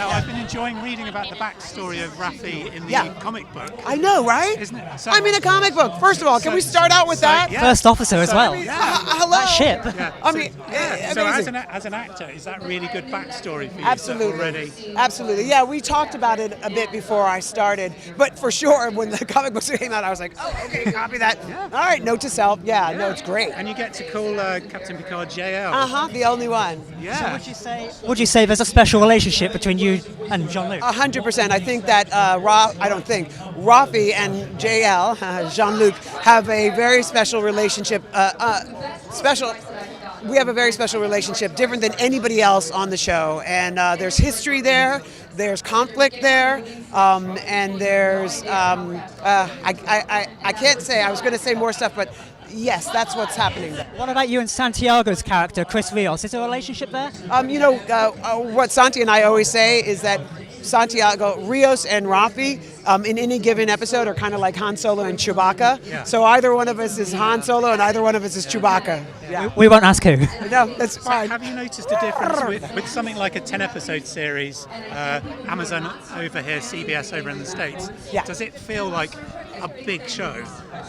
Now, I've been enjoying reading about the backstory of Raffi in the comic book. I know, right? Isn't it? So, I'm in a comic book. First of all, can we start out with that? Yeah. First officer as well. Hello. That ship. Yeah. I mean, So amazing. as an actor, is that really good backstory for you? Absolutely. Already? Absolutely. Yeah, we talked about it a bit before I started, but for sure, when the comic books came out, I was like, oh, okay, copy that. Yeah. All right, note to self. Yeah, no, it's great. And you get to call Captain Picard JL. The only one. Yeah. So would you say there's a special relationship between you and Jean-Luc? 100%. I think that Raffi and JL, Jean-Luc, have a very special relationship. We have a very special relationship, different than anybody else on the show. And there's history there, there's conflict there, and there's I can't say. I was going to say more stuff, but yes, that's what's happening there. What about you and Santiago's character, Chris Rios? Is there a relationship there? What Santi and I always say is that Santiago, Rios, and Raffi in any given episode are kind of like Han Solo and Chewbacca. Yeah. So either one of us is Han Solo and either one of us is Chewbacca. Yeah. We won't ask who. No, that's So fine. have you noticed a difference with something like a 10-episode series, Amazon over here, CBS over in the States? Yeah. Does it feel like a big show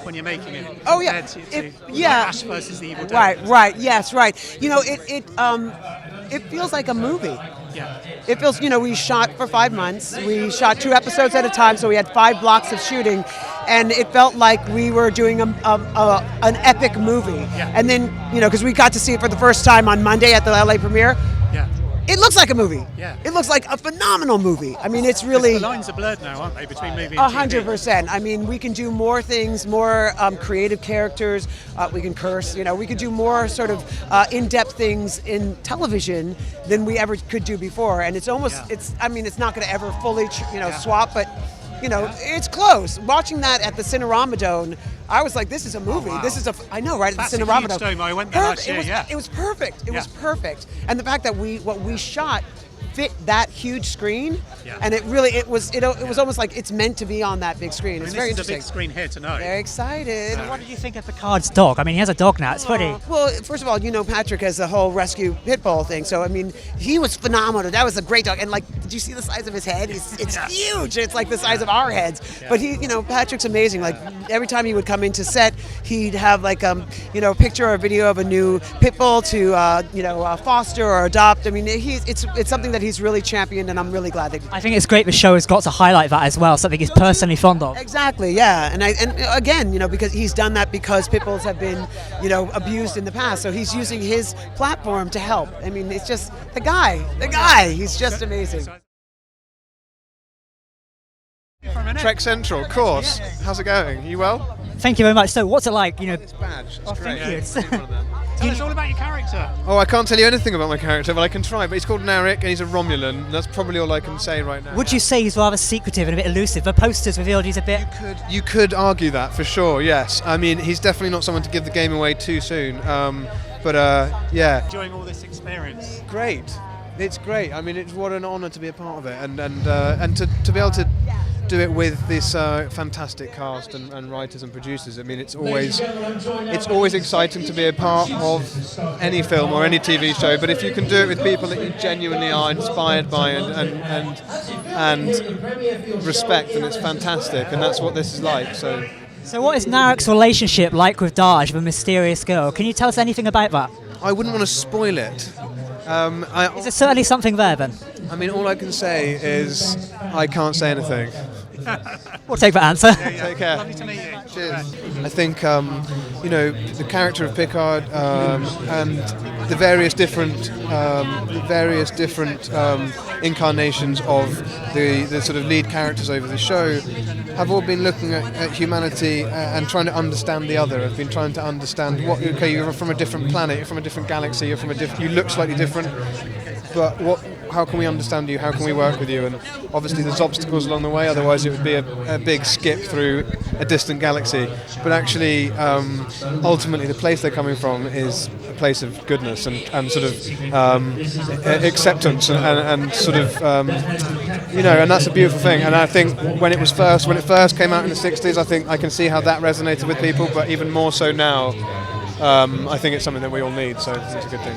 when you're making it? Oh, yeah. compared to Yeah. like Ash versus the Evil Dead? Right. Yes, right. You know, it feels like a movie. Yeah. It feels, we shot for 5 months. We shot 2 episodes at a time, so we had 5 blocks of shooting, and it felt like we were doing an epic movie. Yeah. And then, because we got to see it for the first time on Monday at the LA premiere, Yeah. it looks like a movie. Yeah. It looks like a phenomenal movie. I mean, it's really... The lines are blurred now, aren't they, between movie and TV? 100%. I mean, we can do more things, more creative characters. We can curse. We could do more sort of in-depth things in television than we ever could do before. And it's almost, it's not going to ever fully, swap, but it's close. Watching that at the Cinerama Dome, I was like, this is a movie. Oh, wow. This is I know, right? That's at the a Cinerama huge Dome. dome. I went there last year, It was perfect. It was Yeah. perfect. And the fact that what we shot fit that huge screen, Yeah. and it was almost like it's meant to be on that big screen. It's very this is a interesting. big screen here tonight. Very excited. What did you think of Picard's dog? I mean, he has a dog now. It's pretty. Well, first of all, Patrick has the whole rescue pit bull thing. So, I mean, he was phenomenal. That was a great dog. And, did you see the size of his head? It's huge. It's like the size of our heads. Yeah. But Patrick's amazing. Like, every time he would come into set, he'd have, a picture or a video of a new pit bull to, foster or adopt. I mean, it's something that he's really championed, and I'm really glad that I think it's great the show has got to highlight that as well, something he's personally fond of. Exactly, yeah, and again, because he's done that because pit bulls have been, abused in the past, so he's using his platform to help. I mean, it's just the guy, he's just amazing. Trek Central, of course. How's it going? You well? Thank you very much. So, what's it like? It's badge. It's great. Thank you. Tell us all about your character. Oh, I can't tell you anything about my character, but I can try. But he's called Narek, and he's a Romulan. That's probably all I can say right now. Would you say he's rather secretive and a bit elusive? The posters revealed he's a bit. You could argue that for sure. Yes. I mean, he's definitely not someone to give the game away too soon. Yeah. Enjoying all this experience. Great. It's great. I mean, it's what an honour to be a part of it, and to be able to do it with this fantastic cast and writers and producers. I mean, it's always exciting to be a part of any film or any TV show. But if you can do it with people that you genuinely are inspired by and respect, then it's fantastic. And that's what this is like. So what is Narek's relationship like with Daj, the mysterious girl? Can you tell us anything about that? I wouldn't want to spoil it. Is there certainly something there then? I mean, all I can say is I can't say anything. We'll take that answer. Take care. Lovely to meet you. Cheers. I think the character of Picard and the various different incarnations of the sort of lead characters over the show have all been looking at humanity and trying to understand the other. Have been trying to understand you're from a different planet, you're from a different galaxy, you look slightly different, but how can we understand you? How can we work with you? And obviously there's obstacles along the way, otherwise it would be a big skip through a distant galaxy. But actually, ultimately the place they're coming from is a place of goodness and sort of acceptance and sort of, and that's a beautiful thing. And I think when it first came out in the 60s, I think I can see how that resonated with people, but even more so now, I think it's something that we all need, so it's a good thing.